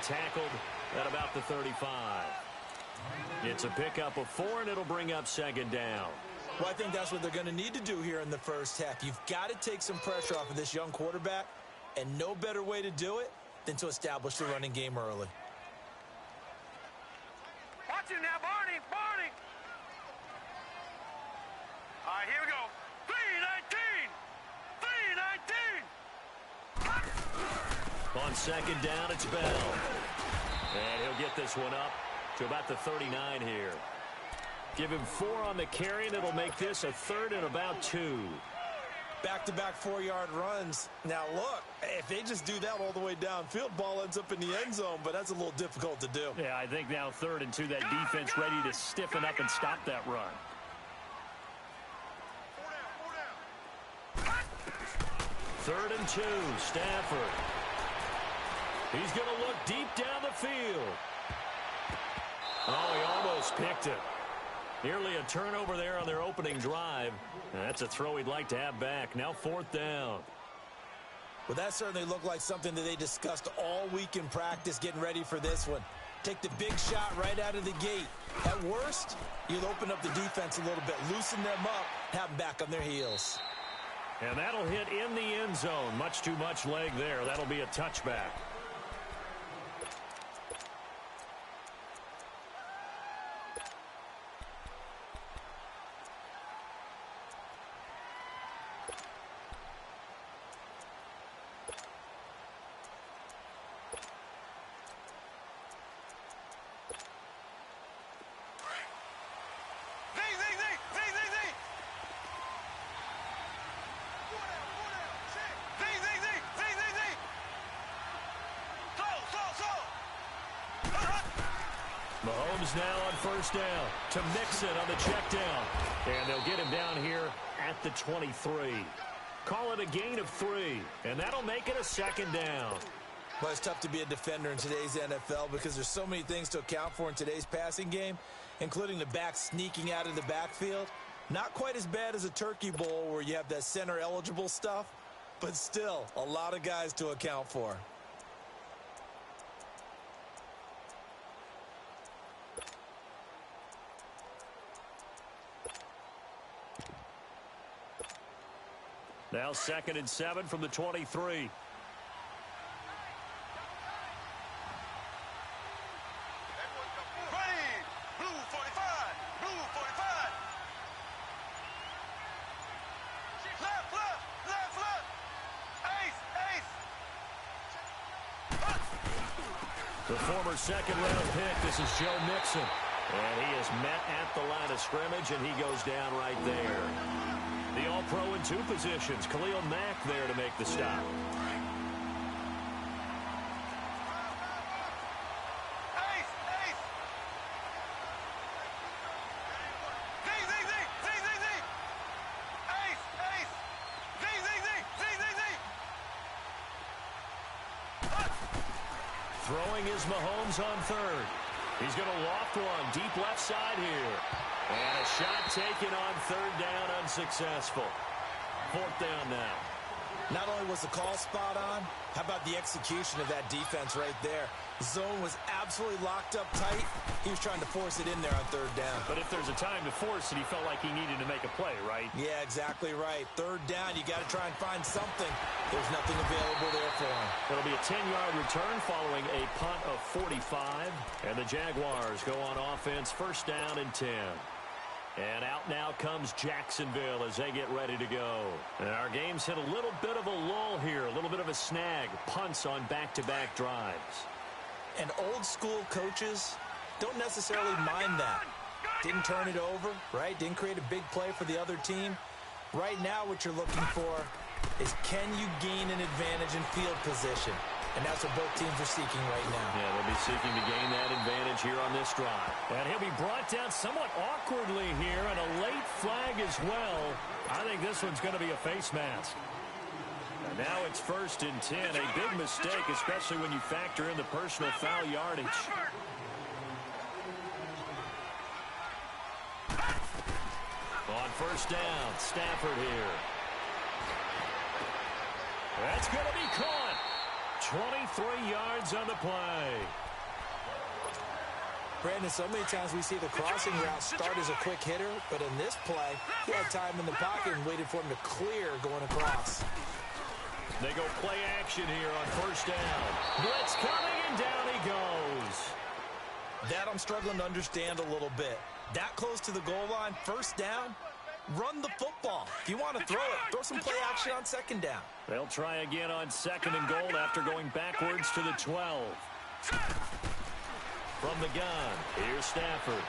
tackled at about the 35. It's a pickup of 4, and it'll bring up second down. Well, I think that's what they're going to need to do here in the first half. You've got to take some pressure off of this young quarterback, and no better way to do it than to establish the running game early. Watch it now, Barney, Barney. All right, here we go. 3-19. 3-19. On second down, it's Bell. And he'll get this one up to about the 39 here. Give him 4 on the carry, and it'll make this a 3rd and about 2. Back-to-back 4-yard runs. Now, look, if they just do that all the way downfield, ball ends up in the end zone, but that's a little difficult to do. Yeah, I think now 3rd and 2, that defense ready to stiffen up and stop that run. 3rd and 2, Stafford. He's going to look deep down the field. Oh, he almost picked it. Nearly a turnover there on their opening drive. That's a throw he'd like to have back. Now 4th down. Well, that certainly looked like something that they discussed all week in practice getting ready for this one. Take the big shot right out of the gate. At worst, you'll open up the defense a little bit, loosen them up, have them back on their heels. And that'll hit in the end zone. Much too much leg there. That'll be a touchback. Mahomes now on 1st down to Mixon on the check down. And they'll get him down here at the 23. Call it a gain of 3, and that'll make it a 2nd down. Well, it's tough to be a defender in today's NFL because there's so many things to account for in today's passing game, including the back sneaking out of the backfield. Not quite as bad as a turkey bowl where you have that center-eligible stuff, but still a lot of guys to account for. Now 2nd and 7 from the 23. Ready. Blue 45. Blue 45. Left, left, left, left. Ace, ace. The former 2nd-round pick, this is Joe Mixon. And he is met at the line of scrimmage, and he goes down right there. The All-Pro in 2 positions. Khalil Mack there to make the stop. Ace, ace. Z, Z, Z, Z, Z, Z. Ace, ace. Z, Z, Z, Z, Z, Z. Throwing is Mahomes on 3rd. He's going to loft one deep left side here. And a shot taken on 3rd down, unsuccessful. 4th down now. Not only was the call spot on, how about the execution of that defense right there? Zone was absolutely locked up tight. He was trying to force it in there on 3rd down. But if there's a time to force it, he felt like he needed to make a play, right? Yeah, exactly right. 3rd down, you got to try and find something. There's nothing available there for him. It'll be a 10-yard return following a punt of 45. And the Jaguars go on offense, 1st down and 10. And out now comes Jacksonville as they get ready to go. And our game's hit a little bit of a lull here, a little bit of a snag. Punts on back-to-back drives. And old-school coaches don't necessarily mind that. Didn't turn it over, right? Didn't create a big play for the other team. Right now what you're looking for is can you gain an advantage in field position? And that's what both teams are seeking right now. Yeah, they'll be seeking to gain that advantage here on this drive. And he'll be brought down somewhat awkwardly here, and a late flag as well. I think this one's going to be a face mask. And now it's 1st and 10. A big mistake, especially when you factor in the personal foul yardage. On 1st down, Stafford here. That's going to be caught. 23 yards on the play. Brandon, so many times we see the crossing route start as a quick hitter, but in this play, he had time in the pocket and waited for him to clear going across. They go play action here on first down. Blitz coming, and down he goes. That I'm struggling to understand a little bit. That close to the goal line, first down, run the football. If you want to throw it, throw some play action on second down. They'll try again on second and goal after going backwards to the 12. From the gun, here's Stafford.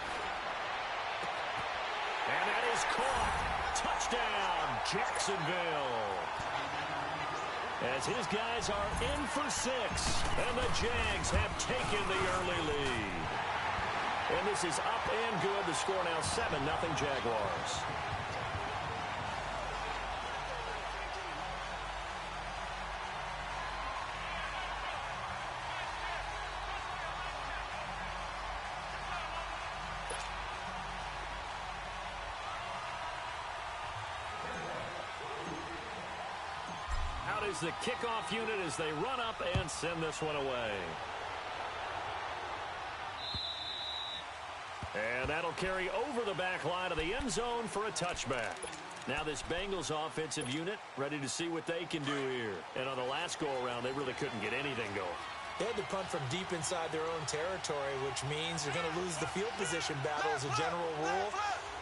And that is caught. Touchdown, Jacksonville. As his guys are in for 6, and the Jags have taken the early lead. And this is up and good. The score now 7-0 Jaguars. Is the kickoff unit as they run up and send this one away. And that'll carry over the back line of the end zone for a touchback. Now this Bengals offensive unit ready to see what they can do here. And on the last go-around, they really couldn't get anything going. They had to punt from deep inside their own territory, which means they're going to lose the field position battle as a general rule.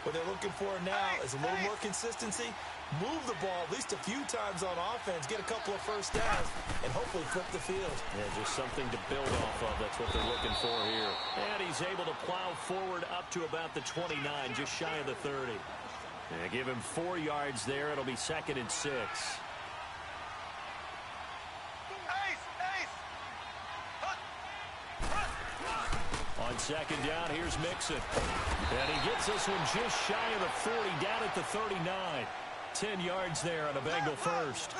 What they're looking for now is a little more consistency, move the ball at least a few times on offense, get a couple of first downs, and hopefully flip the field. Yeah, just something to build off of. That's what they're looking for here. And he's able to plow forward up to about the 29, just shy of the 30. And give him 4 yards there. It'll be 2nd and 6. On second down, here's Mixon. And he gets this one just shy of the 40, down at the 39. 10 yards there on a Bengal first.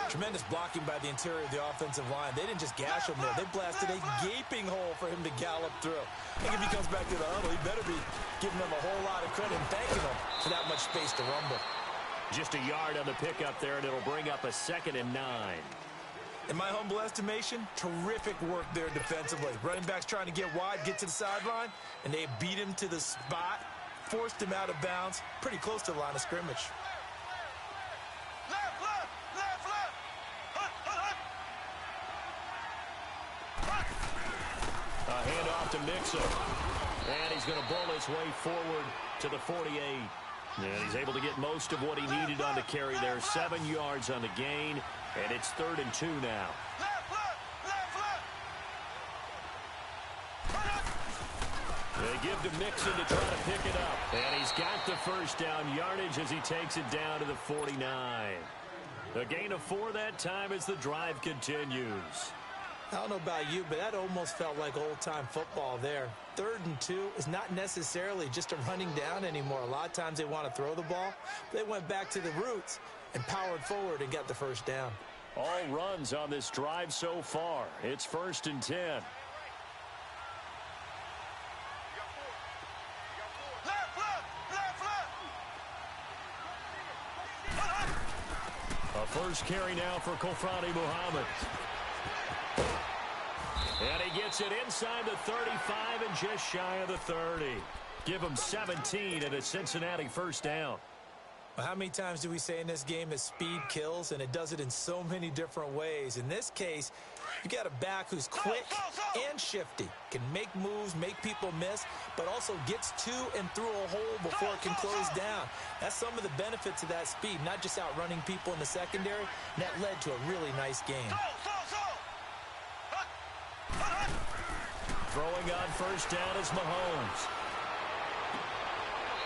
Tremendous blocking by the interior of the offensive line. They didn't just gash him there. They blasted a gaping hole for him to gallop through. I think if he comes back to the huddle, he better be giving them a whole lot of credit and thanking them for that much space to rumble. Just a yard on the pickup there, and it'll bring up a 2nd and 9. In my humble estimation, terrific work there defensively. Running backs trying to get wide, get to the sideline, and they beat him to the spot, forced him out of bounds, pretty close to the line of scrimmage. A handoff to Mixon. And he's going to bull his way forward to the 48. And he's able to get most of what he needed on the carry there. 7 yards on the gain. And it's 3rd and 2 now. They give to Mixon to try to pick it up. And he's got the first down yardage as he takes it down to the 49. A gain of 4 that time as the drive continues. I don't know about you, but that almost felt like old-time football there. 3rd and 2 is not necessarily just a running down anymore. A lot of times they want to throw the ball. They went back to the roots and powered forward and got the first down. All runs on this drive so far. It's 1st and 10. A first carry now for Kofrani Muhammad. And he gets it inside the 35 and just shy of the 30. Give him 17 and a Cincinnati first down. Well, how many times do we say in this game that speed kills, and it does it in so many different ways? In this case, you got a back who's quick and shifty, can make moves, make people miss, but also gets to and through a hole before it can close down. That's some of the benefits of that speed, not just outrunning people in the secondary, and that led to a really nice game. Throwing on first down is Mahomes.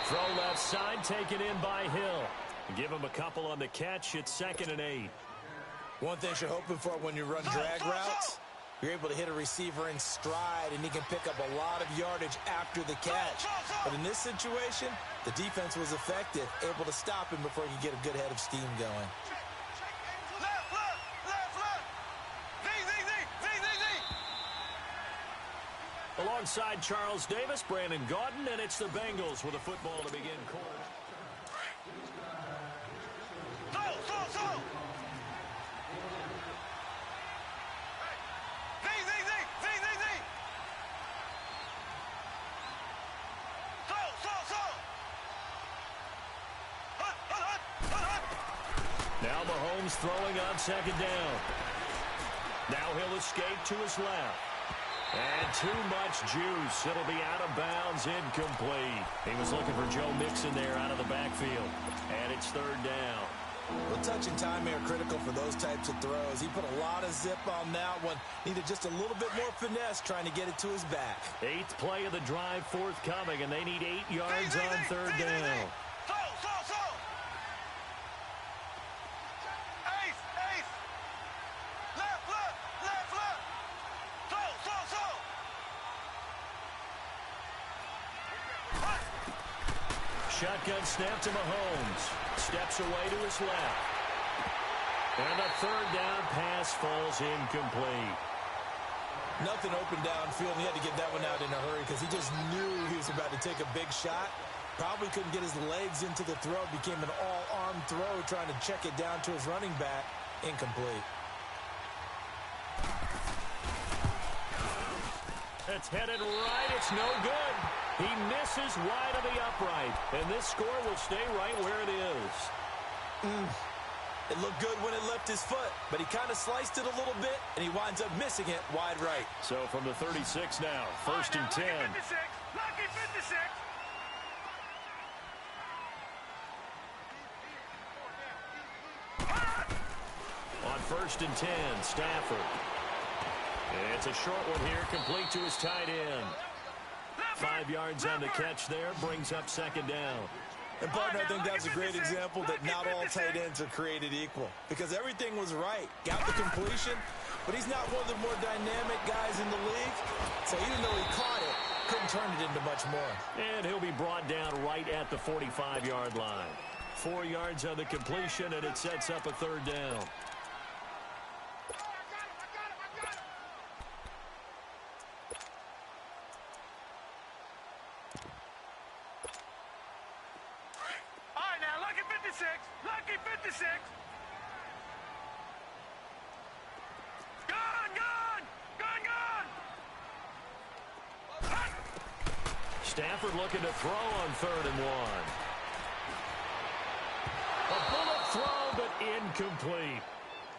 Throw left side, taken in by Hill. Give him a couple on the catch. It's 2nd and 8. One thing you're hoping for when you run drag routes, you're able to hit a receiver in stride, and he can pick up a lot of yardage after the catch. But in this situation, the defense was effective, able to stop him before he could get a good head of steam going. Alongside Charles Davis, Brandon Gaudin, and it's the Bengals with a football to begin quarter. Now Mahomes throwing on second down. Now he'll escape to his left. And too much juice. It'll be out of bounds, incomplete. He was looking for Joe Mixon there out of the backfield. And it's third down. Well, touch and time are critical for those types of throws. He put a lot of zip on that one. Needed just a little bit more finesse trying to get it to his back. 8th play of the drive forthcoming, and they need 8 yards on third down. Slow. Ace. Left. Slow. Shotgun snap to Mahomes. Steps away to his left. And a third down pass falls incomplete. Nothing open downfield. He had to get that one out in a hurry because he just knew he was about to take a big shot. Probably couldn't get his legs into the throw. Became an all-arm throw trying to check it down to his running back. Incomplete. It's headed right. It's no good. He misses wide of the upright. And this score will stay right where it is. It looked good when it left his foot, but he kind of sliced it a little bit, and he winds up missing it wide right. So from the 36 now, first and 10. Lucky 56. On first and 10, Stafford. It's a short one here, complete to his tight end. 5 yards on the catch there, brings up second down. And, partner, I think that's a great example that not all tight ends are created equal because everything was right. Got the completion, but he's not one of the more dynamic guys in the league. So even though he caught it, couldn't turn it into much more. And he'll be brought down right at the 45-yard line. 4 yards on the completion, and it sets up a third down. Lucky 56. Gone. Stafford looking to throw on third and 1. A bullet throw, but incomplete.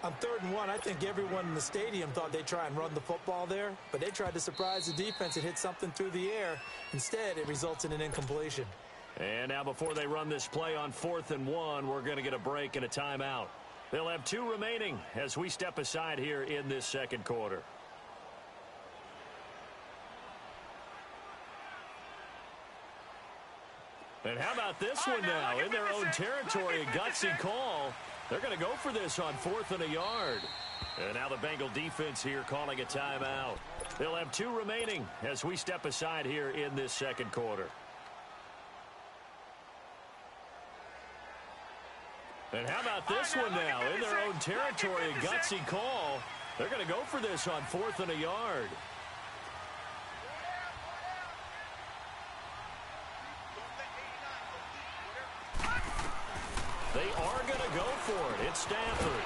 On third and 1, I think everyone in the stadium thought they'd try and run the football there, but they tried to surprise the defense and hit something through the air. Instead, it results in an incompletion. And now before they run this play on fourth and 1, we're going to get a break and a timeout. They'll have 2 remaining as we step aside here in this second quarter. And how about this one now? In their own territory, a gutsy call. They're going to go for this on 4th and a yard. And now the Bengal defense here calling a timeout. They'll have 2 remaining as we step aside here in this second quarter. And how about this one now? In their own territory, a gutsy call. They're going to go for this on 4th and a yard. They are going to go for it. It's Stafford.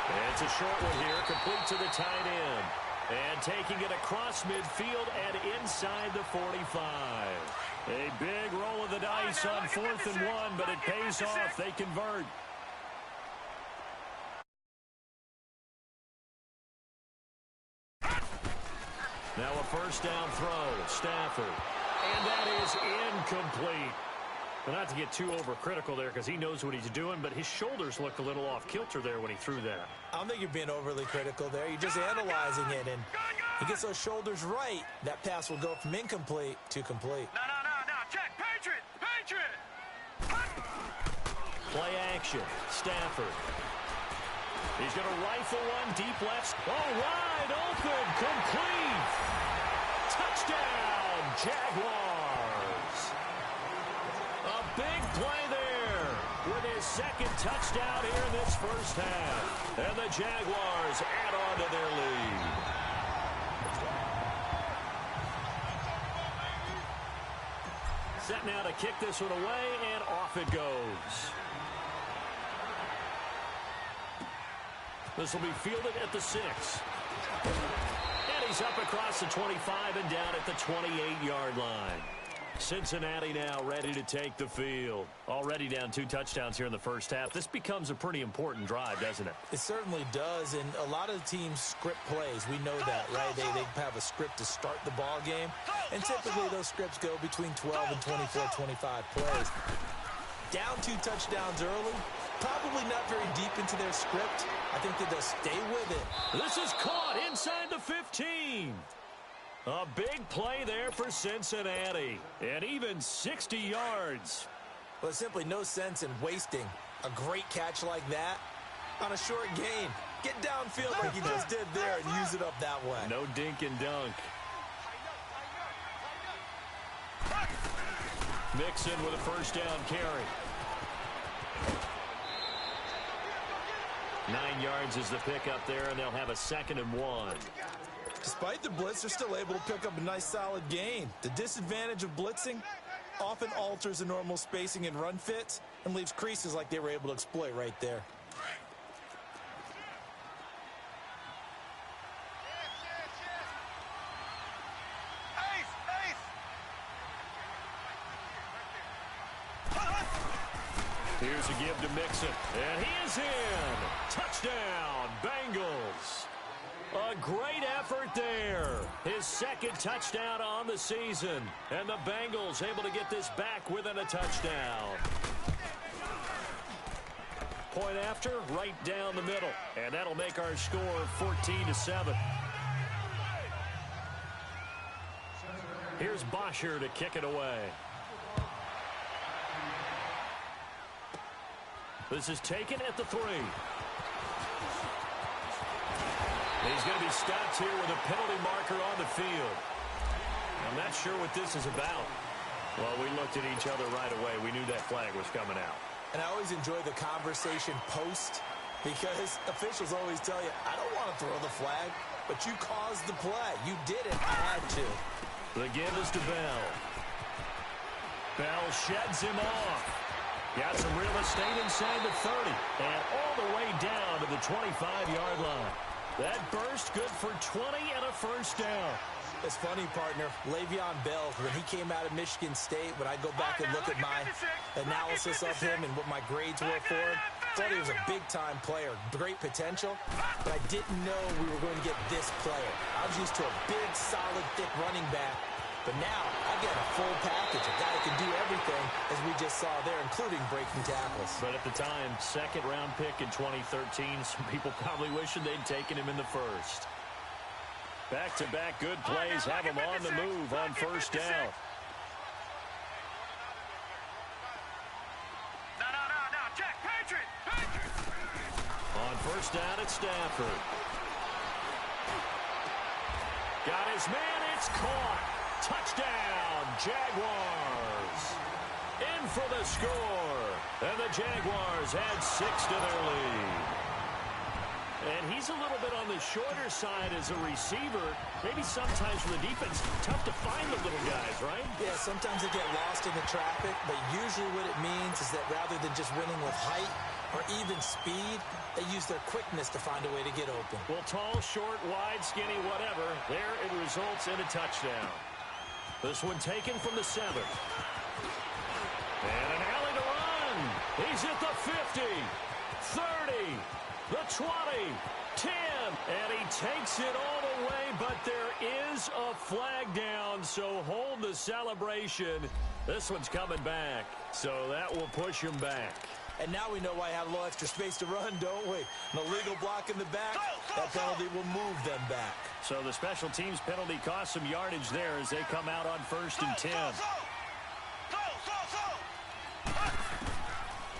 And it's a short one here, complete to the tight end. And taking it across midfield and inside the 45. A big roll of the dice on 4th and 1, but it pays off. They convert. Now a first down throw, Stafford. And that is incomplete. Well, not to get too overcritical there because he knows what he's doing, but his shoulders looked a little off kilter there when he threw that. I don't think you're being overly critical there. You're just analyzing it, and he gets those shoulders right. That pass will go from incomplete to complete. No. Check. Patriot. Play action. Stafford. He's going to rifle one deep left. Oh, wide open. Complete. Touchdown, Jaguars. A big play there with his second touchdown here in this first half. And the Jaguars add on to their lead. Set now to kick this one away, and off it goes. This will be fielded at the 6. And he's up across the 25 and down at the 28-yard line. Cincinnati now ready to take the field. Already down 2 touchdowns here in the first half. This becomes a pretty important drive, doesn't it? It certainly does, and a lot of teams script plays. We know that, right? They have a script to start the ball game, and typically those scripts go between 12 and 24, 25 plays. Down 2 touchdowns early, probably not very deep into their script. I think that they'll stay with it. This is caught inside the 15. A big play there for Cincinnati, and even 60 yards. Well, there's simply no sense in wasting a great catch like that on a short gain. Get downfield like he just did there and use it up that way. No dink and dunk. Mixon with a first down carry. 9 yards is the pickup there, and they'll have a 2nd and 1. Despite the blitz, they're still able to pick up a nice solid gain. The disadvantage of blitzing often alters the normal spacing and run fits and leaves creases like they were able to exploit right there. Here's a give to Mixon, and he is in. Touchdown, Bengals. A great effort there. His 2nd touchdown on the season, and the Bengals able to get this back within a touchdown. Point after, right down the middle, and that'll make our score 14-7. Here's Bosher to kick it away. This is taken at the 3. He's going to be stopped here with a penalty marker on the field. I'm not sure what this is about. Well, we looked at each other right away. We knew that flag was coming out. And I always enjoy the conversation post because officials always tell you, I don't want to throw the flag, but you caused the play. You did it. I had to. The give is to Bell. Bell sheds him off. Got some real estate inside the 30 and all the way down to the 25-yard line. That burst good for 20 and a first down. It's funny, partner. Le'Veon Bell, when he came out of Michigan State, when I go back and look at my analysis of him and what my grades were for him, thought he was a big-time player, great potential, but I didn't know we were going to get this player. I was used to a big, solid, thick running back. But now, I get a full package, a guy that can do everything, as we just saw there, including breaking tackles. But at the time, 2nd-round pick in 2013, some people probably wishing they'd taken him in the 1st. Back-to-back good plays have him on the move on first down. No, Jack, Patriot! On first down, it's Stafford. Got his man, it's caught. Touchdown, Jaguars. In for the score. And the Jaguars add 6 to their lead. And he's a little bit on the shorter side as a receiver. Maybe sometimes for the defense, tough to find the little guys, right? Yeah, sometimes they get lost in the traffic, but usually what it means is that rather than just winning with height or even speed, they use their quickness to find a way to get open. Well, tall, short, wide, skinny, whatever, there it results in a touchdown. This one taken from the 7. And an alley to run. He's at the 50, 30, the 20, 10, and he takes it all the way, but there is a flag down, so hold the celebration. This one's coming back, so that will push him back. And now we know why I have a little extra space to run, don't we? An illegal block in the back, that penalty will move them back. So the special teams penalty cost some yardage there as they come out on 1st and 10.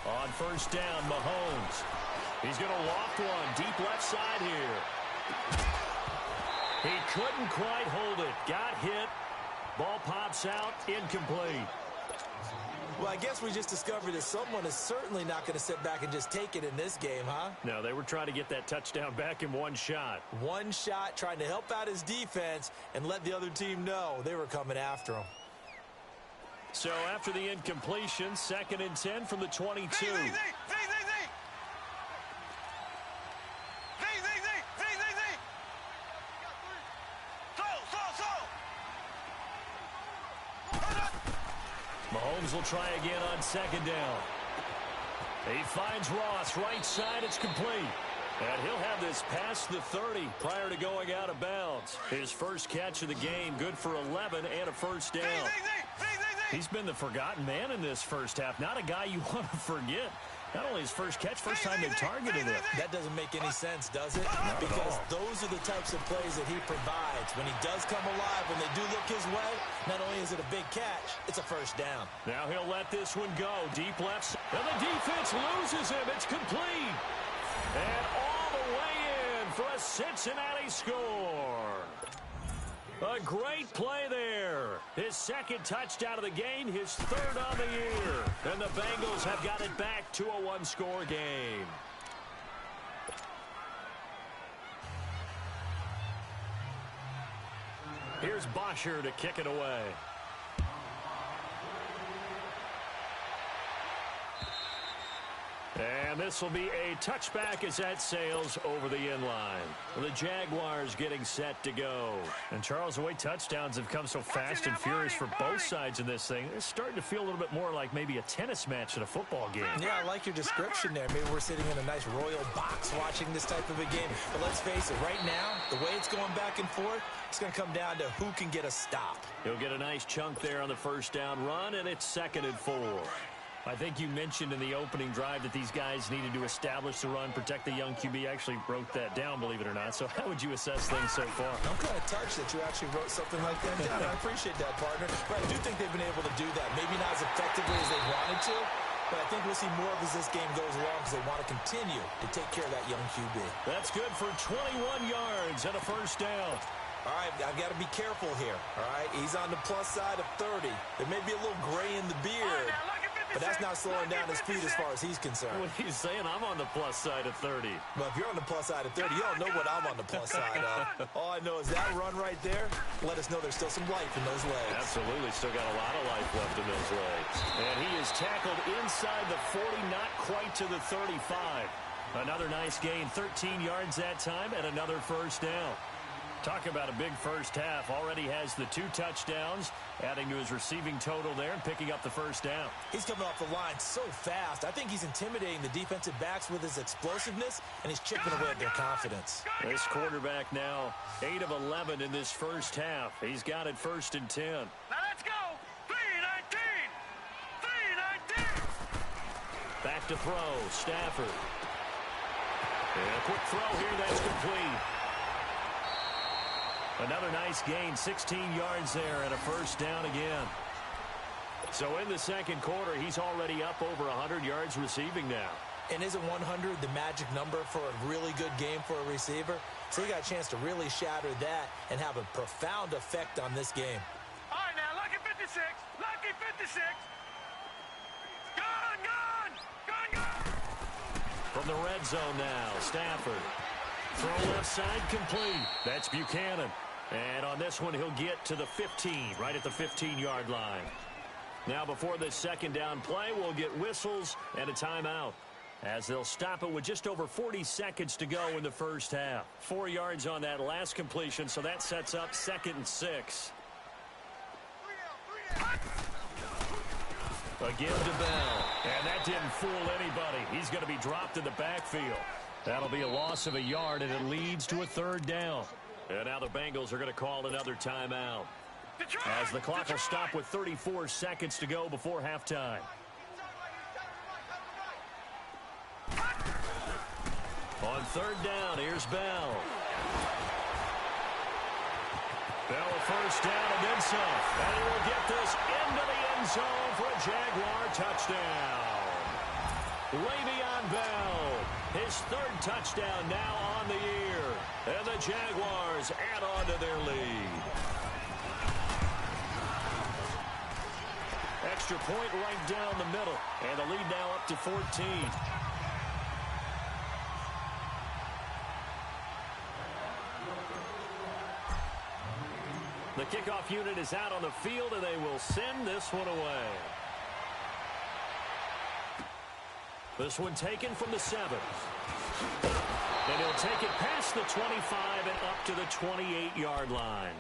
On first down, Mahomes. He's going to loft one deep left side here. He couldn't quite hold it. Got hit. Ball pops out. Incomplete. Well, I guess we just discovered that someone is certainly not going to sit back and just take it in this game, huh? No, they were trying to get that touchdown back in one shot. One shot, trying to help out his defense and let the other team know they were coming after him. So after the incompletion, 2nd and 10 from the 22. Mahomes will try again on second down. He finds Ross, right side, it's complete. And he'll have this past the 30 prior to going out of bounds. His first catch of the game, good for 11 and a first down. He's been the forgotten man in this first half. Not a guy you want to forget. Not only his first catch, first time they targeted him. That doesn't make any sense, does it? Because those are the types of plays that he provides. When he does come alive, when they do look his way, not only is it a big catch, it's a first down. Now he'll let this one go. Deep left. And the defense loses him. It's complete. And all the way in for a Cincinnati score. A great play there. His second touchdown of the game, his third on the year. And the Bengals have got it back to a one-score game. Here's Bosher to kick it away. And this will be a touchback as that sails over the end line. The Jaguars getting set to go. And Charles, the way touchdowns have come so fast and furious for both sides in this thing, it's starting to feel a little bit more like maybe a tennis match at a football game. Yeah, I like your description there. Maybe we're sitting in a nice royal box watching this type of a game. But let's face it, right now, the way it's going back and forth, it's going to come down to who can get a stop. He'll get a nice chunk there on the first down run, and it's 2nd and 4. I think you mentioned in the opening drive that these guys needed to establish the run, protect the young QB. Actually wrote that down, believe it or not. So how would you assess things so far? I'm kind of touched that you actually wrote something like that down. I appreciate that, partner. But I do think they've been able to do that. Maybe not as effectively as they wanted to, but I think we'll see more of as this game goes along because they want to continue to take care of that young QB. That's good for 21 yards and a first down. All right, I've got to be careful here. All right, he's on the plus side of 30. There may be a little gray in the beard, but that's not slowing down his speed as far as he's concerned. What he's saying, I'm on the plus side of 30. Well, if you're on the plus side of 30, you don't know what I'm on the plus side of. All I know is that run right there, let us know there's still some life in those legs. Absolutely, still got a lot of life left in those legs. And he is tackled inside the 40, not quite to the 35. Another nice gain, 13 yards that time, and another first down. Talk about a big first half. Already has the 2 touchdowns, adding to his receiving total there and picking up the first down. He's coming off the line so fast. I think he's intimidating the defensive backs with his explosiveness, and he's chipping away at their confidence. This quarterback now 8 of 11 in this first half. He's got it 1st and 10. Now let's go. 3-19. 3-19. Back to throw. Stafford. And a quick throw here. That's complete. Another nice gain, 16 yards there and a first down again. So in the second quarter, he's already up over 100 yards receiving now. And isn't 100 the magic number for a really good game for a receiver? So he got a chance to really shatter that and have a profound effect on this game. All right, now, lucky 56. Lucky 56. Gone, gone. Gone, gone. From the red zone now, Stafford. Throw left side complete. That's Buchanan. And on this one, he'll get to the 15, right at the 15-yard line. Now, before this second down play, we'll get whistles and a timeout, as they'll stop it with just over 40 seconds to go in the first half. 4 yards on that last completion, so that sets up 2nd and 6. Again to Bell, and that didn't fool anybody. He's going to be dropped in the backfield. That'll be a loss of a yard, and it leads to a 3rd down. And now the Bengals are going to call another timeout, as the clock will stop with 34 seconds to go before halftime. On 3rd down, here's Bell. Bell a first down and then some. And he will get this into the end zone for a Jaguar touchdown. Le'Veon Bell, his 3rd touchdown now on the year. And the Jaguars add on to their lead. Extra point right down the middle. And the lead now up to 14. The kickoff unit is out on the field, and they will send this one away. This one taken from the 7. And he'll take it past the 25 and up to the 28-yard line.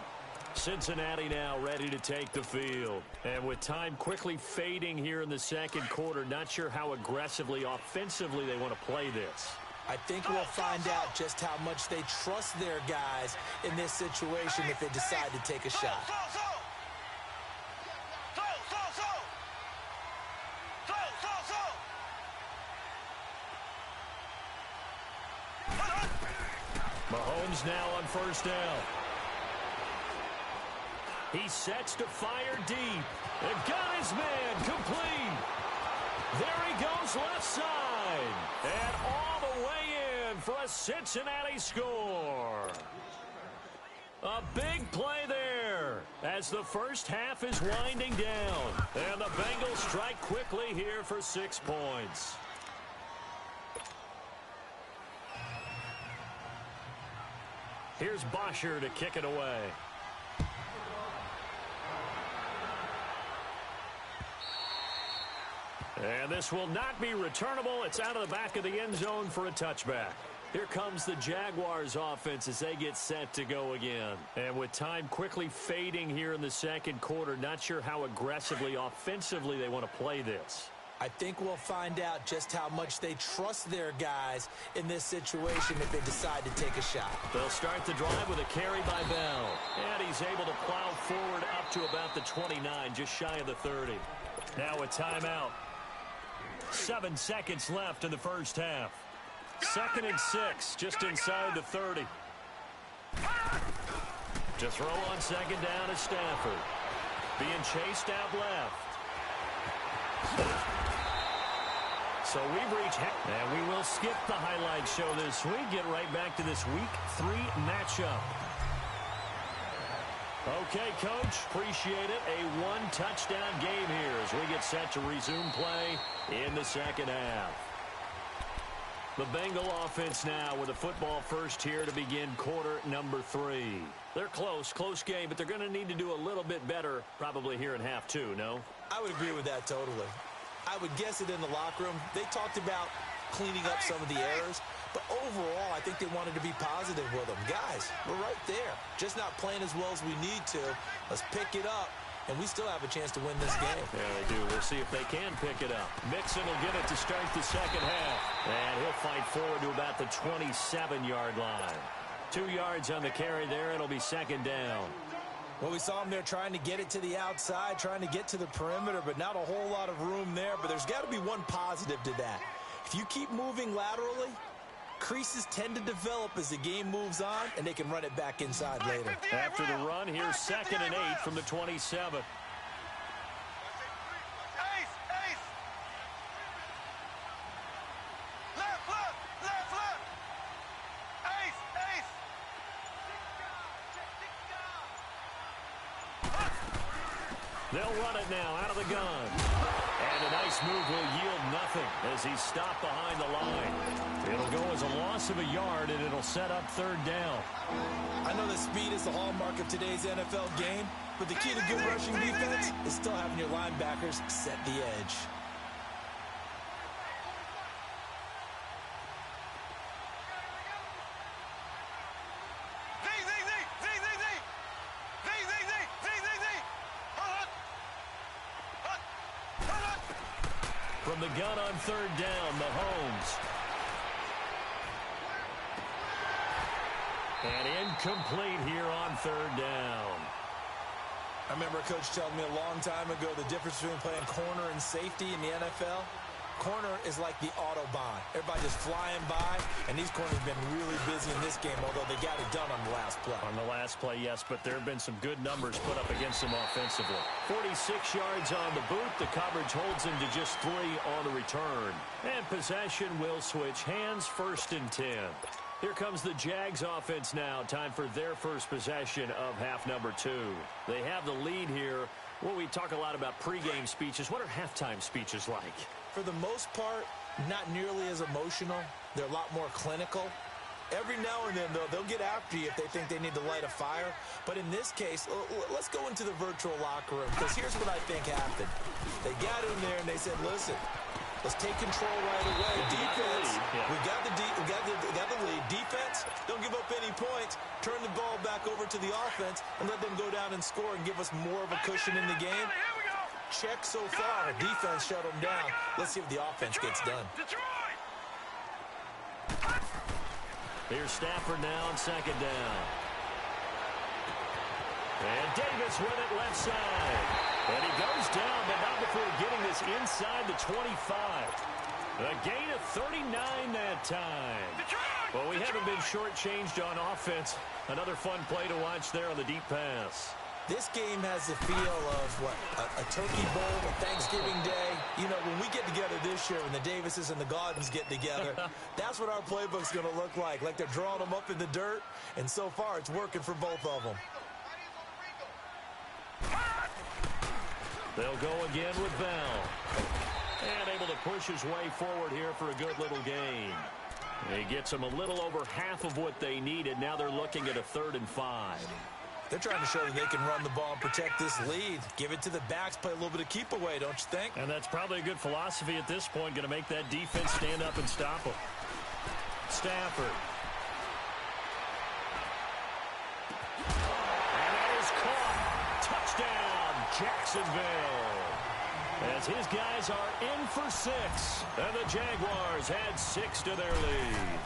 Cincinnati now ready to take the field. And with time quickly fading here in the second quarter, not sure how aggressively, offensively they want to play this. I think we'll find out just how much they trust their guys in this situation if they decide to take a shot. Mahomes now on first down. He sets to fire deep. They've got his man complete. There he goes left side. And all the way in for a Cincinnati score. A big play there as the first half is winding down. And the Bengals strike quickly here for 6 points. Here's Bosher to kick it away. And this will not be returnable. It's out of the back of the end zone for a touchback. Here comes the Jaguars offense as they get set to go again. And with time quickly fading here in the second quarter, not sure how aggressively, offensively they want to play this. I think we'll find out just how much they trust their guys in this situation if they decide to take a shot. They'll start the drive with a carry by Bell. And he's able to plow forward up to about the 29, just shy of the 30. Now a timeout. 7 seconds left in the first half. 2nd and 6, just inside the 30. To throw on second down is Stafford. Being chased out left. So we've reached, and we will skip the highlight show this week. Get right back to this Week 3 matchup. Okay, Coach, appreciate it. A one-touchdown game here as we get set to resume play in the second half. The Bengal offense now with a football first here to begin quarter number 3. They're close game, but they're going to need to do a little bit better probably here in half 2, no? I would agree with that totally. I would guess it in the locker room. They talked about cleaning up some of the errors, but overall, I think they wanted to be positive with them. Guys, we're right there. Just not playing as well as we need to. Let's pick it up, and we still have a chance to win this game. Yeah, they do. We'll see if they can pick it up. Mixon will get it to start the second half, and he'll fight forward to about the 27-yard line. 2 yards on the carry there. It'll be second down. Well, we saw him there trying to get it to the outside, trying to get to the perimeter, but not a whole lot of room there. But there's got to be one positive to that. If you keep moving laterally, creases tend to develop as the game moves on, and they can run it back inside later. After the run, here's 2nd and 8 from the 27. They'll run it now out of the gun. And a nice move will yield nothing as he's stopped behind the line. It'll go as a loss of a yard, and it'll set up 3rd down. I know that speed is the hallmark of today's NFL game, but the key to good rushing defense is still having your linebackers set the edge. From the gun on 3rd down, Mahomes. And incomplete here on 3rd down. I remember a coach telling me a long time ago the difference between playing corner and safety in the NFL. Corner is like the Autobahn. Everybody just flying by, and these corners have been really busy in this game, although they got it done on the last play. On the last play, yes, but there have been some good numbers put up against them offensively. 46 yards on the boot. The coverage holds him to just 3 on the return. And possession will switch hands, 1st and 10. Here comes the Jags offense now. Time for their first possession of half number 2. They have the lead here. Well, we talk a lot about pregame speeches. What are halftime speeches like? For the most part, not nearly as emotional. They're a lot more clinical. Every now and then, though, they'll get after you if they think they need to light a fire. But in this case, let's go into the virtual locker room, because here's what I think happened. They got in there and they said, listen, Let's take control right away. Defense, we got the lead. Defense, don't give up any points. Turn the ball back over to the offense and let them go down and score and give us more of a cushion in the game. Check so far. Defense shut them down. Let's see if the offense gets done. Here's Stafford now on second down. And Davis with it left side. And he goes down, but not before getting this inside the 25. A gain of 39 that time. Well, we haven't been shortchanged on offense. Another fun play to watch there on the deep pass. This game has the feel of, what, a turkey bowl, a Thanksgiving Day. You know, when we get together this year, when the Davises and the Gaudens get together, that's what our playbook's going to look like. Like they're drawing them up in the dirt, and so far it's working for both of them. They'll go again with Bell. And able to push his way forward here for a good little gain. He gets them a little over half of what they needed. Now they're looking at a 3rd and 5. They're trying to show that they can run the ball and protect this lead. Give it to the backs, play a little bit of keep away, don't you think? And that's probably a good philosophy at this point. Going to make that defense stand up and stop them. Stafford. And that is caught. Touchdown, Jacksonville. As his guys are in for 6. And the Jaguars add 6 to their lead.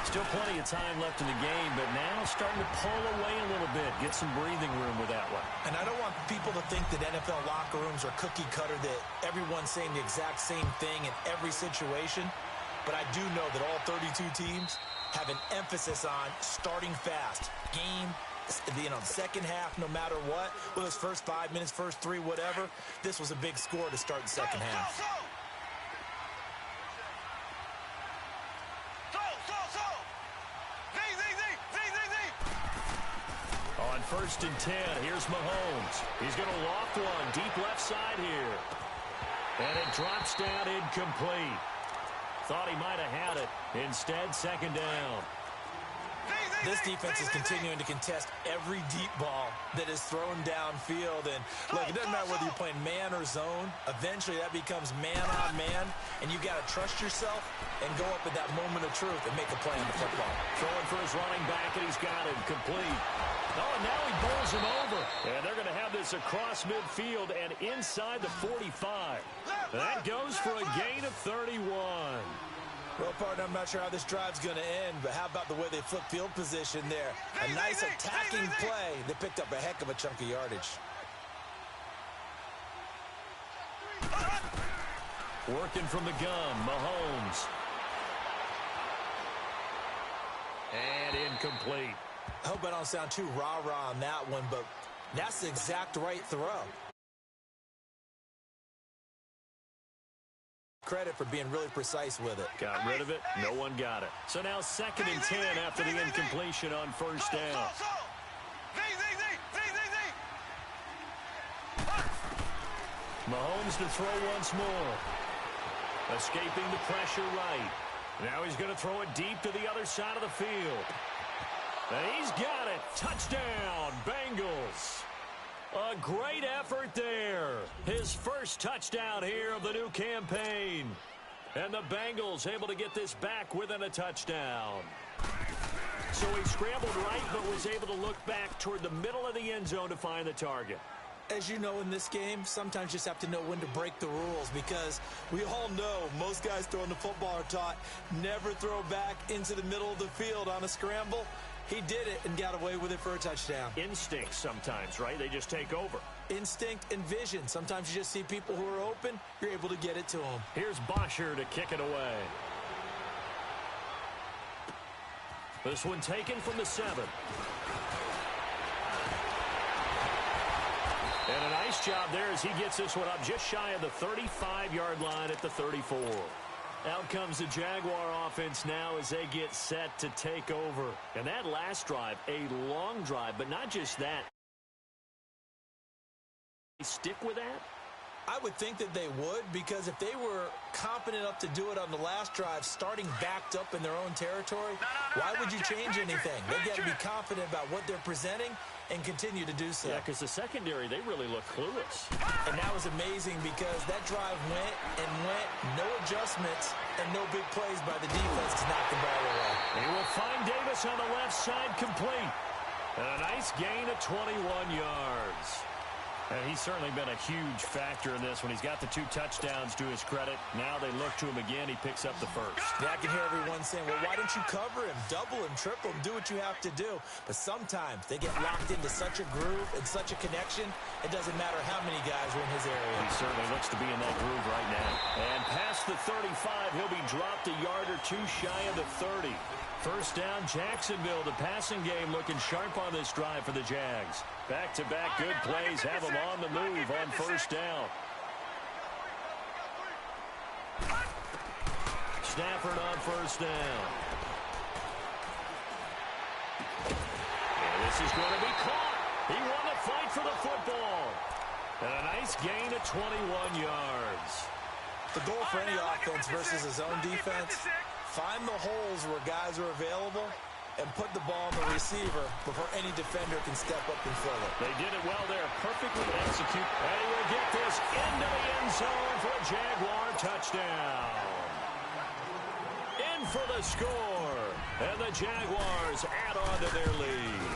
Still plenty of time left in the game, but now starting to pull away a little bit. Get some breathing room with that one. And I don't want people to think that NFL locker rooms are cookie cutter, that everyone's saying the exact same thing in every situation. But I do know that all 32 teams have an emphasis on starting fast. Game, second half, no matter what. Whether it's first 5 minutes, first 3, whatever. This was a big score to start the second half. On 1st and 10, here's Mahomes. He's going to loft one deep left side here. And it drops down incomplete. Thought he might have had it. Instead, second down. This defense is continuing to contest every deep ball that is thrown downfield. And look, it doesn't matter whether you're playing man or zone. Eventually, that becomes man on man. And you got to trust yourself and go up at that moment of truth and make a play on the football. Throwing for his running back, and he's got it complete. Oh, and now he bowls him over. And they're going to have this across midfield and inside the 45. That goes for a gain of 31. Well, partner, I'm not sure how this drive's going to end, but how about the way they flip field position there? A nice attacking play. They picked up a heck of a chunk of yardage. Working from the gun, Mahomes. And incomplete. I hope I don't sound too rah-rah on that one, but that's the exact right throw. Credit for being really precise with it. Got rid of it. No one got it. So now 2nd and 10 after the incompletion on 1st down. Mahomes to throw once more. Escaping the pressure right. Now he's going to throw it deep to the other side of the field. And he's got it. Touchdown, Bengals. A great effort there. His first touchdown here of the new campaign. And the Bengals able to get this back within a touchdown. So he scrambled right, but was able to look back toward the middle of the end zone to find the target. As you know, in this game, sometimes you just have to know when to break the rules, because we all know most guys throwing the football are taught never throw back into the middle of the field on a scramble. He did it and got away with it for a touchdown. Instinct sometimes, right? They just take over. Instinct and vision. Sometimes you just see people who are open, you're able to get it to them. Here's Bosher to kick it away. This one taken from the 7. And a nice job there as he gets this one up just shy of the 35-yard line at the 34. Out comes the Jaguar offense now as they get set to take over. And that last drive, a long drive, but not just that. Stick with that? I would think that they would, because if they were confident enough to do it on the last drive, starting backed up in their own territory, why would you change anything? They've got to be confident about what they're presenting and continue to do so. Yeah, because the secondary, they really look clueless. And that was amazing because that drive went and went, no adjustments, and no big plays by the defense to knock the ball away. He will find Davis on the left side, complete. And a nice gain of 21 yards. And he's certainly been a huge factor in this when he's got the 2 touchdowns to his credit. Now they look to him again. He picks up the first. Yeah, I can hear everyone saying, well, why don't you cover him, double him, triple him, do what you have to do. But sometimes they get locked into such a groove and such a connection, it doesn't matter how many guys are in his area. He certainly looks to be in that groove right now. And past the 35, he'll be dropped a yard or 2 shy of the 30. First down, Jacksonville. The passing game looking sharp on this drive for the Jags. Back-to-back good plays have them on the move on first down. Stafford on first down. And this is going to be caught. He won the fight for the football. And a nice gain of 21 yards. The goal for any offense versus his own defense, find the holes where guys are available and put the ball on the receiver before any defender can step up and fill it. They did it well there. Perfectly execute. And he will get this into the end zone for a Jaguar touchdown. In for the score. And the Jaguars add on to their lead.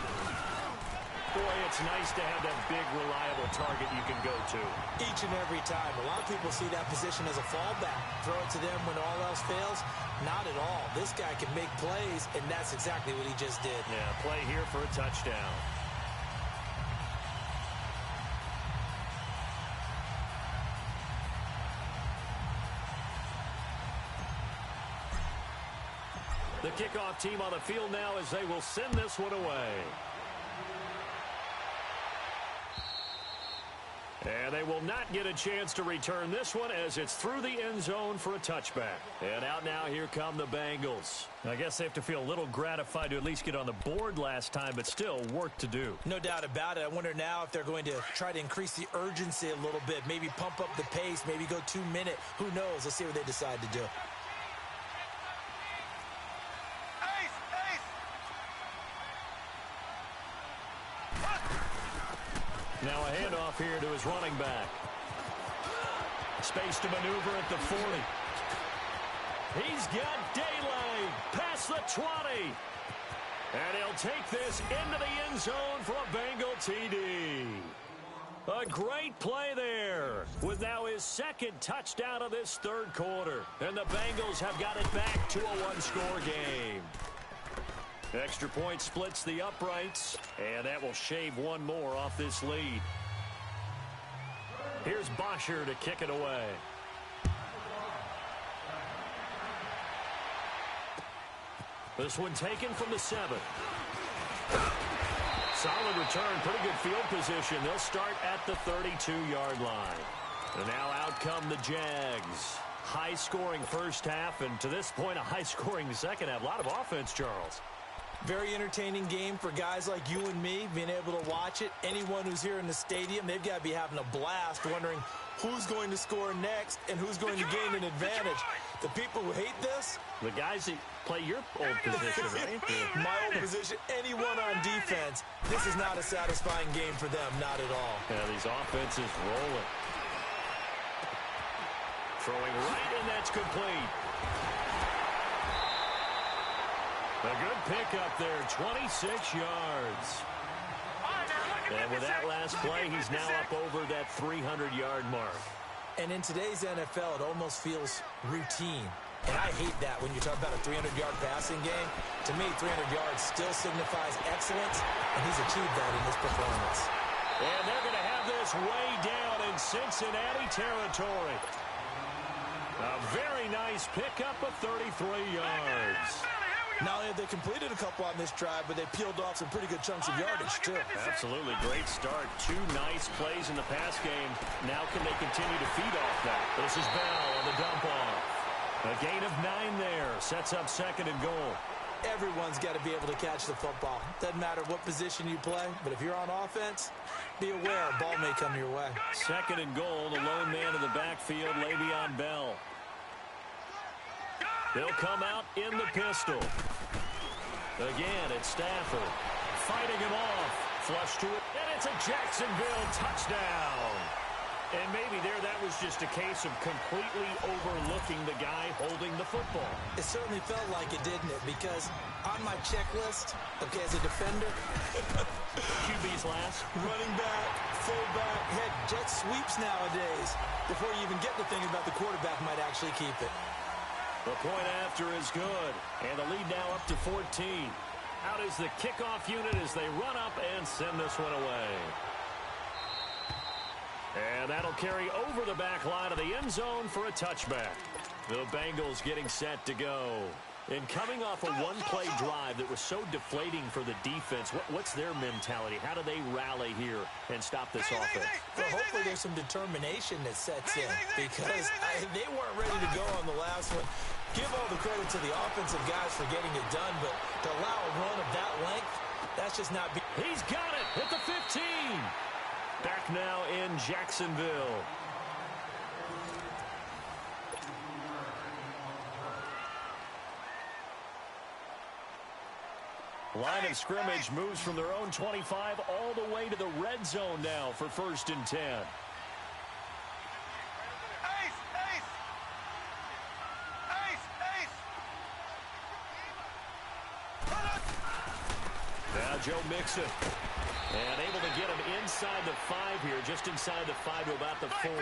Boy, it's nice to have that big, reliable target you can go to. Each and every time. A lot of people see that position as a fallback. Throw it to them when all else fails. Not at all. This guy can make plays, and that's exactly what he just did. Yeah, play here for a touchdown. The kickoff team on the field now as they will send this one away. And they will not get a chance to return this one as it's through the end zone for a touchback. And out now, here come the Bengals. I guess they have to feel a little gratified to at least get on the board last time, but still work to do. No doubt about it. I wonder now if they're going to try to increase the urgency a little bit, maybe pump up the pace, maybe go 2-minute. Who knows? Let's see what they decide to do. Now a handoff here to his running back. Space to maneuver at the 40. He's got daylight past the 20. And he'll take this into the end zone for a Bengal TD. A great play there with now his second touchdown of this third quarter. And the Bengals have got it back to a one-score game. Extra point splits the uprights, and that will shave one more off this lead. Here's Bosher to kick it away. This one taken from the 7. Solid return, pretty good field position. They'll start at the 32-yard line. And now out come the Jags. High-scoring first half, and to this point, a high-scoring second half. A lot of offense, Charles. Very entertaining game for guys like you and me, being able to watch it. Anyone who's here in the stadium, they've got to be having a blast, wondering who's going to score next and who's going to gain an advantage. The people who hate this, the guys that play your old position, right? My old position, anyone on defense, this is not a satisfying game for them, not at all. Yeah, these offenses rolling. Throwing right, and that's complete. A good pickup there, 26 yards. And with that last play, he's now up over that 300-yard mark. And in today's NFL, it almost feels routine. And I hate that when you talk about a 300-yard passing game. To me, 300 yards still signifies excellence, and he's achieved that in this performance. And they're going to have this way down in Cincinnati territory. A very nice pickup of 33 yards. Not only have they completed a couple on this drive, but they peeled off some pretty good chunks of yardage, too. Absolutely. Great start. 2 nice plays in the pass game. Now can they continue to feed off that? This is Bell on the dump off. A gain of 9 there. Sets up second and goal. Everyone's got to be able to catch the football. Doesn't matter what position you play, but if you're on offense, be aware a ball may come your way. Second and goal, the lone man in the backfield, Le'Veon Bell. They'll come out in the pistol. Again, it's Stafford. Fighting him off. Flush to it, and it's a Jacksonville touchdown. And maybe that was just a case of completely overlooking the guy holding the football. It certainly felt like it, didn't it? Because on my checklist, okay, as a defender, QB's last. running back, fullback, heck, jet sweeps nowadays. Before you even get to thinking about the quarterback might actually keep it. The point after is good, and the lead now up to 14. Out is the kickoff unit as they run up and send this one away. And that'll carry over the back line of the end zone for a touchback. The Bengals getting set to go. And coming off a one-play drive that was so deflating for the defense, what's their mentality? How do they rally here and stop this offense? Well, hopefully there's some determination that sets in because they weren't ready to go on the last one. Give all the credit to the offensive guys for getting it done, but to allow a run of that length, that's just not... He's got it at the 15. Back now in Jacksonville. Line of scrimmage moves from their own 25 all the way to the red zone now for 1st and 10. Now Joe Mixon. And able to get him inside the 5 here, just inside the 5 to about the 4.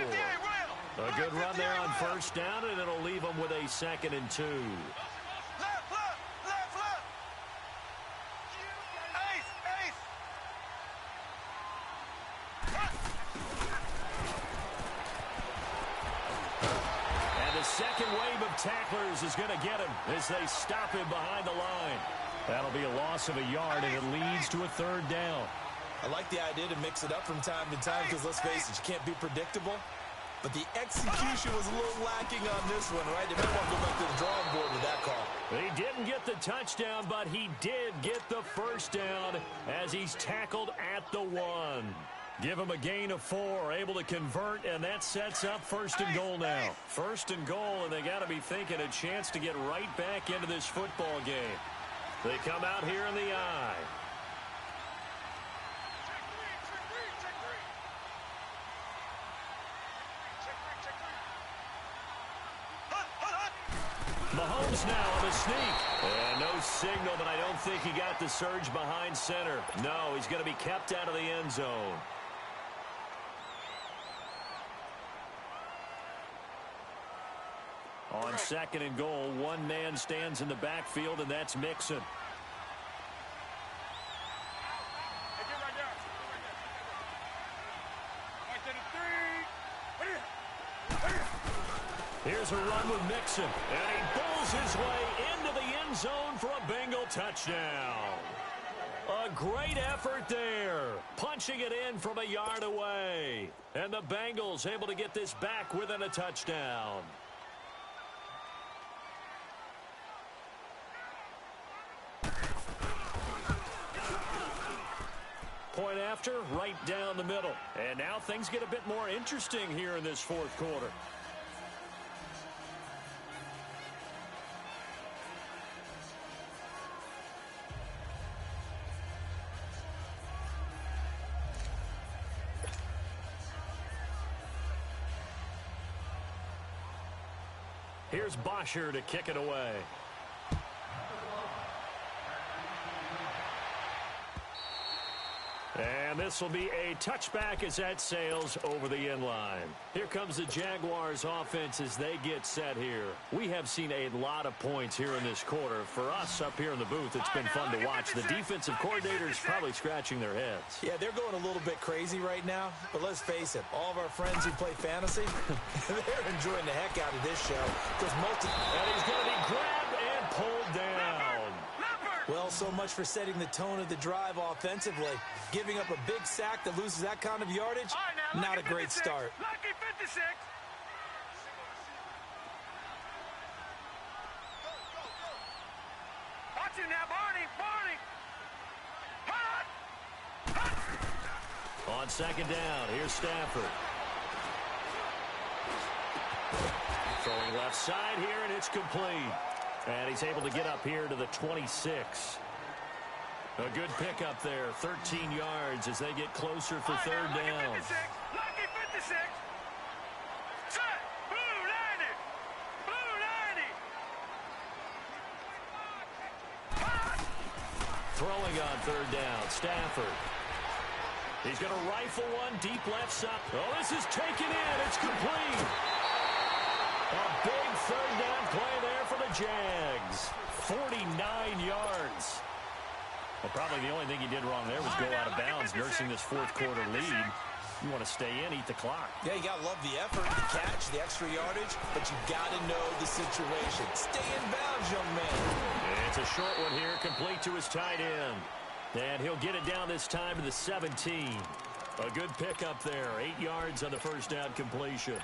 A good run there on 1st down, and it'll leave him with a 2nd and 2. And the second wave of tacklers is going to get him as they stop him behind the line. That'll be a loss of a yard, and it leads to a 3rd down. I like the idea to mix it up from time to time because, let's face it, you can't be predictable. But the execution was a little lacking on this one, right? They might want to go back to the drawing board with that call. He didn't get the touchdown, but he did get the 1st down as he's tackled at the 1. Give him a gain of 4, able to convert, and that sets up 1st and goal now. 1st and goal, and they got to be thinking a chance to get right back into this football game. They come out here in the eye. Mahomes now on the sneak. And no signal, but I don't think he got the surge behind center. No, he's going to be kept out of the end zone. On 2nd and goal, one man stands in the backfield, and that's Mixon. Here's a run with Mixon, and he pulls his way into the end zone for a Bengal touchdown. A great effort there, punching it in from a yard away. And the Bengals able to get this back within a touchdown. Point after, right down the middle. And now things get a bit more interesting here in this 4th quarter. Here's Bosher to kick it away. And this will be a touchback as that sails over the end line. Here comes the Jaguars offense as they get set here. We have seen a lot of points here in this quarter. For us up here in the booth, it's been fun to watch. The defensive coordinators probably scratching their heads. Yeah, they're going a little bit crazy right now. But let's face it, all of our friends who play fantasy, they're enjoying the heck out of this show. And he's going to be grabbed and pulled down. Well, so much for setting the tone of the drive offensively. Giving up a big sack that loses that kind of yardage, not a great start. Lucky 56. Watch it now. On second down, here's Stafford. Throwing left side here, and it's complete. And he's able to get up here to the 26. A good pickup there, 13 yards as they get closer for third down. Lucky 56. Set. Blue 90. Blue 90. Throwing on third down, Stafford. He's going to rifle one deep left side. Oh, this is taken in. It's complete. A big third down play there for the Jags. 49 yards. Well, probably the only thing he did wrong there was go out of bounds, nursing this fourth quarter lead. You want to stay in, eat the clock. Yeah, you got to love the effort, the catch, the extra yardage, but you got to know the situation. Stay in bounds, young man. It's a short one here, complete to his tight end. And he'll get it down this time to the 17. A good pickup there, 8 yards on the first down completion.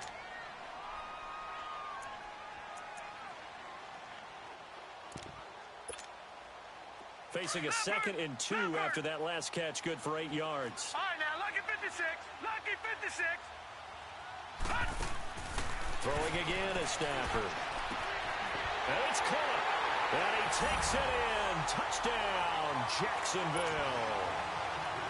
Facing a 2nd and 2 after that last catch, good for 8 yards. All right, now, lucky 56. Lucky 56. Throwing again is Stafford. And it's caught. And he takes it in. Touchdown, Jacksonville.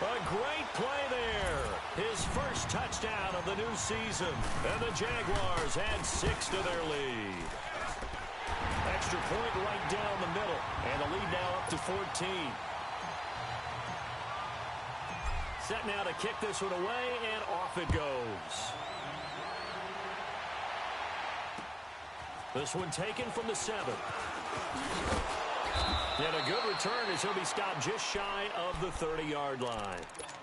A great play there. His first touchdown of the new season. And the Jaguars add 6 to their lead. Extra point right down the middle. And the lead now up to 14. Set now to kick this one away, and off it goes. This one taken from the 7. And a good return as he'll be stopped just shy of the 30-yard line.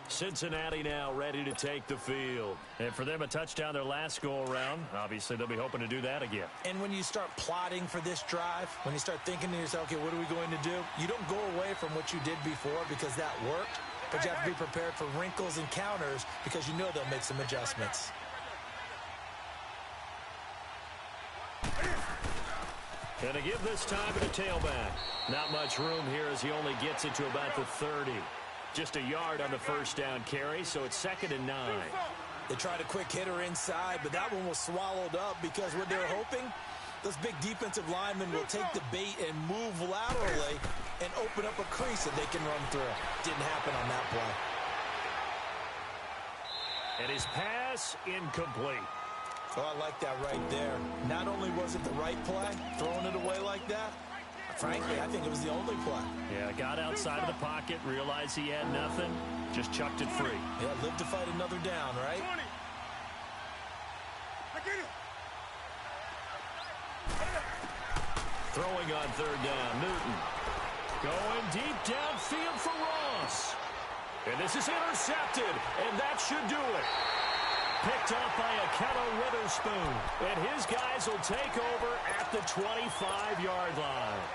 Cincinnati now ready to take the field. And for them, a touchdown their last go-around. Obviously, they'll be hoping to do that again. And when you start plotting for this drive, when you start thinking to yourself, okay, what are we going to do? You don't go away from what you did before because that worked, but you have to be prepared for wrinkles and counters because you know they'll make some adjustments. And to give this time to the tailback. Not much room here as he only gets it to about the 30. Just a yard on the first down carry, so it's 2nd and 9. They tried a quick hitter inside, but that one was swallowed up because what they're hoping, those big defensive linemen will take the bait and move laterally and open up a crease that they can run through. Didn't happen on that play. And his pass incomplete. Oh, I like that right there. Not only was it the right play, throwing it away like that, frankly, I think it was the only play. Yeah, got outside of the pocket, realized he had nothing, just chucked it free. Yeah, live to fight another down, right? 20. Throwing on third down, Newton. Going deep downfield for Ross. And this is intercepted, and that should do it. Picked up by Akello Witherspoon. And his guys will take over at the 25-yard line.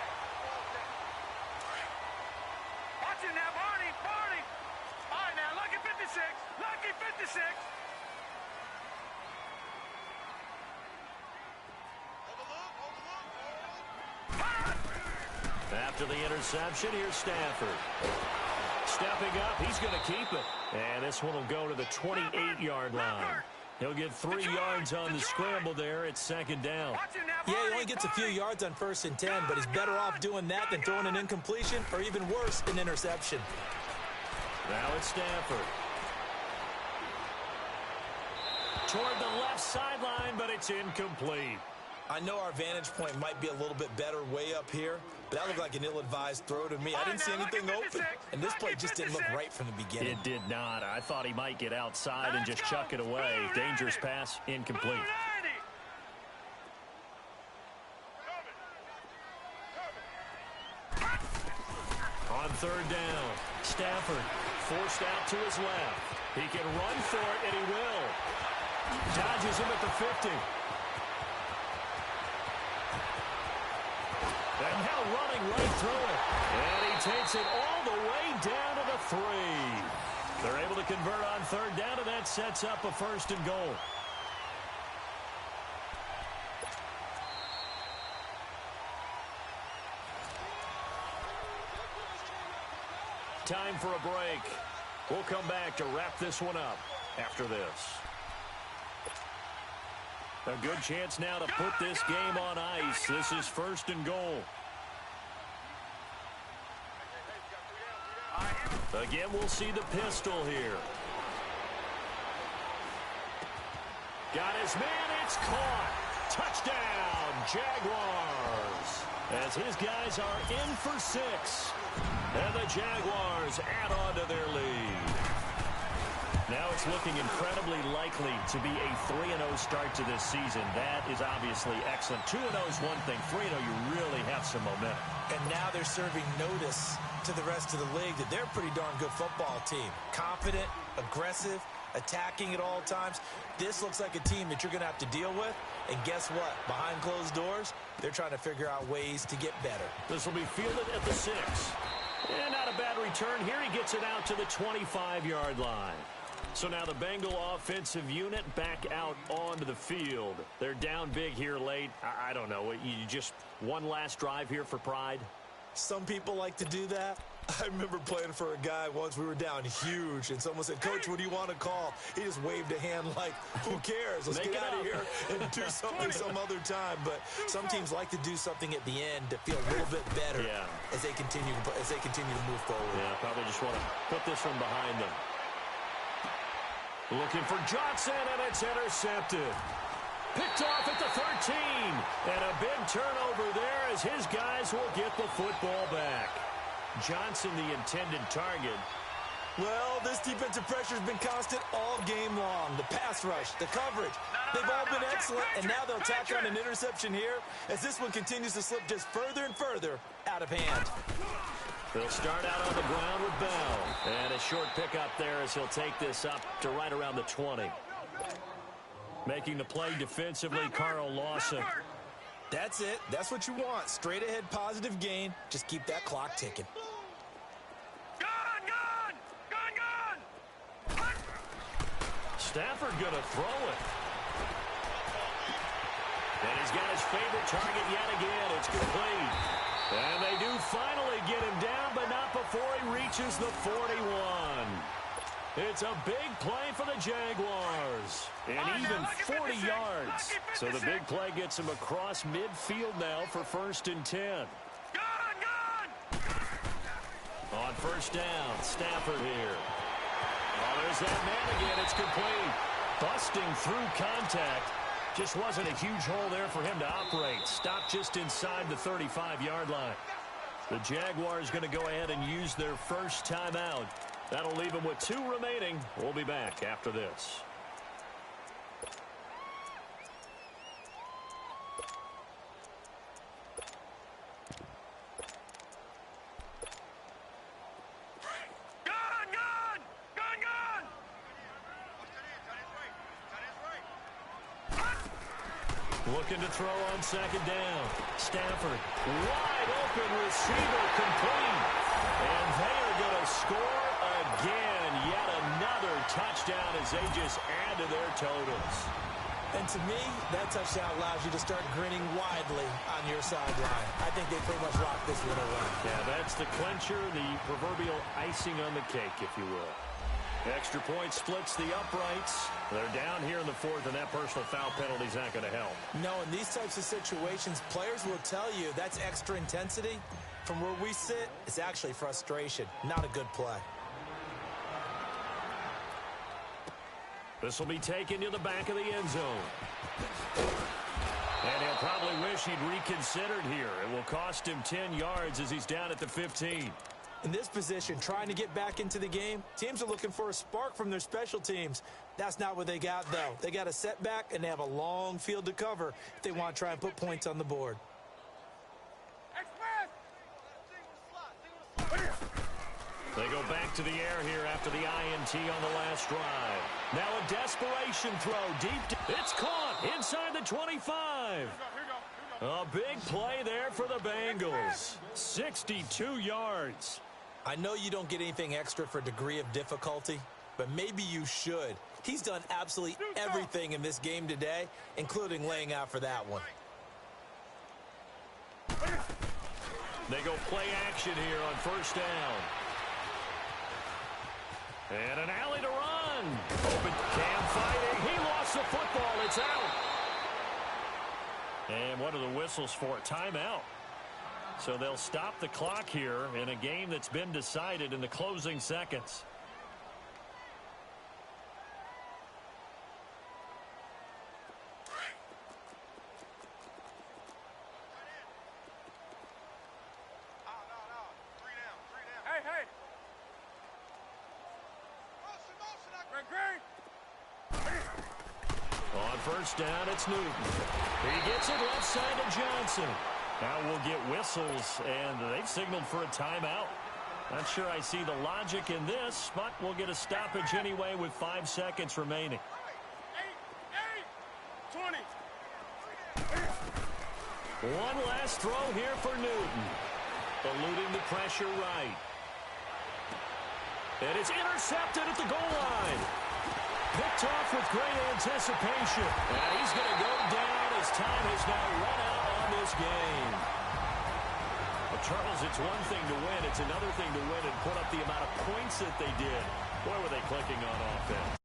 Watch it now, Barney. Barney. All right, now, lucky 56. Lucky 56. After the interception, here's Stafford. Stepping up, he's going to keep it. And this one will go to the 28-yard line. He'll get 3 yards on the scramble there at 2nd down. Yeah, he only gets a few yards on 1st and 10, but he's better off doing that than throwing an incompletion or even worse, an interception. Now it's Stafford. Toward the left sideline, but it's incomplete. I know our vantage point might be a little bit better way up here, but that looked like an ill-advised throw to me. I didn't see anything open, and this play just didn't look right from the beginning. It did not. I thought he might get outside and just chuck it away. Dangerous pass, incomplete. On third down, Stafford forced out to his left. He can run for it, and he will. Dodges him at the 50. And now running right through it. And he takes it all the way down to the 3. They're able to convert on third down, and that sets up a 1st and goal. Time for a break. We'll come back to wrap this one up after this. A good chance now to put this game on ice. This is 1st and goal. Again, we'll see the pistol here. Got his man. It's caught. Touchdown, Jaguars. As his guys are in for 6. And the Jaguars add on to their lead. Now it's looking incredibly likely to be a 3-0 start to this season. That is obviously excellent. 2-0 is one thing. 3-0, you really have some momentum. And now they're serving notice to the rest of the league that they're a pretty darn good football team. Confident, aggressive, attacking at all times. This looks like a team that you're going to have to deal with. And guess what? Behind closed doors, they're trying to figure out ways to get better. This will be fielded at the 6. And not a bad return here. He gets it out to the 25-yard line. So now the Bengal offensive unit back out onto the field. They're down big here late. I don't know. You just one last drive here for pride? Some people like to do that. I remember playing for a guy once. We were down huge, and someone said, "Coach, what do you want to call?" He just waved a hand like, who cares? Let's get out of here and do something some other time. But some teams like to do something at the end to feel a little bit better as they continue to move forward. Yeah, probably just want to put this one behind them. Looking for Johnson, and it's intercepted. Picked off at the 13. And a big turnover there as his guys will get the football back. Johnson, the intended target. Well, this defensive pressure has been constant all game long. The pass rush, the coverage, they've all been excellent, and now they'll tack on an interception here as this one continues to slip just further and further out of hand. They'll start out on the ground with Bell. And a short pickup there as he'll take this up to right around the 20. Making the play defensively, Carl Lawson. That's it. That's what you want. Straight ahead positive gain. Just keep that clock ticking. Stafford going to throw it. And he's got his favorite target yet again. It's complete. And they do finally get him down, but not before he reaches the 41. It's a big play for the Jaguars. And even 40 yards. So the big play gets him across midfield now for 1st and 10. On 1st down, Stafford here. Oh, there's that man again. It's complete. Busting through contact. Just wasn't a huge hole there for him to operate. Stopped just inside the 35-yard line. The Jaguars going to go ahead and use their first timeout. That'll leave them with 2 remaining. We'll be back after this. Looking to throw on 2nd down. Stafford, wide open receiver, complete. And they are going to score again. Yet another touchdown as they just add to their totals. And to me, that touchdown allows you to start grinning widely on your sideline. I think they pretty much locked this one away. Yeah, that's the clincher, the proverbial icing on the cake, if you will. Extra point splits the uprights. They're down here in the 4th, and that personal foul penalty is not going to help. No, in these types of situations, players will tell you that's extra intensity. From where we sit, it's actually frustration, not a good play. This will be taken to the back of the end zone. And he'll probably wish he'd reconsidered here. It will cost him 10 yards as he's down at the 15. In this position, trying to get back into the game, teams are looking for a spark from their special teams. That's not what they got, though. They got a setback, and they have a long field to cover if they want to try and put points on the board. They go back to the air here after the INT on the last drive. Now a desperation throw deep. It's caught inside the 25. A big play there for the Bengals. 62 yards. I know you don't get anything extra for degree of difficulty, but maybe you should. He's done absolutely everything in this game today, including laying out for that one. They go play action here on 1st down. And an alley to run. Open Cam fighting. He lost the football. It's out. And what are the whistles for? Timeout. So they'll stop the clock here in a game that's been decided in the closing seconds. On first down, it's Newton. He gets it left side to Johnson. Now we'll get whistles, and they've signaled for a timeout. Not sure I see the logic in this, but we'll get a stoppage anyway with 5 seconds remaining. 20. One last throw here for Newton. Eluding the pressure right. And it's intercepted at the goal line. Picked off with great anticipation. And he's going to go down as time has now run out on this game. Well, Charles, it's one thing to win. It's another thing to win and put up the amount of points that they did. Boy, were they clicking on offense.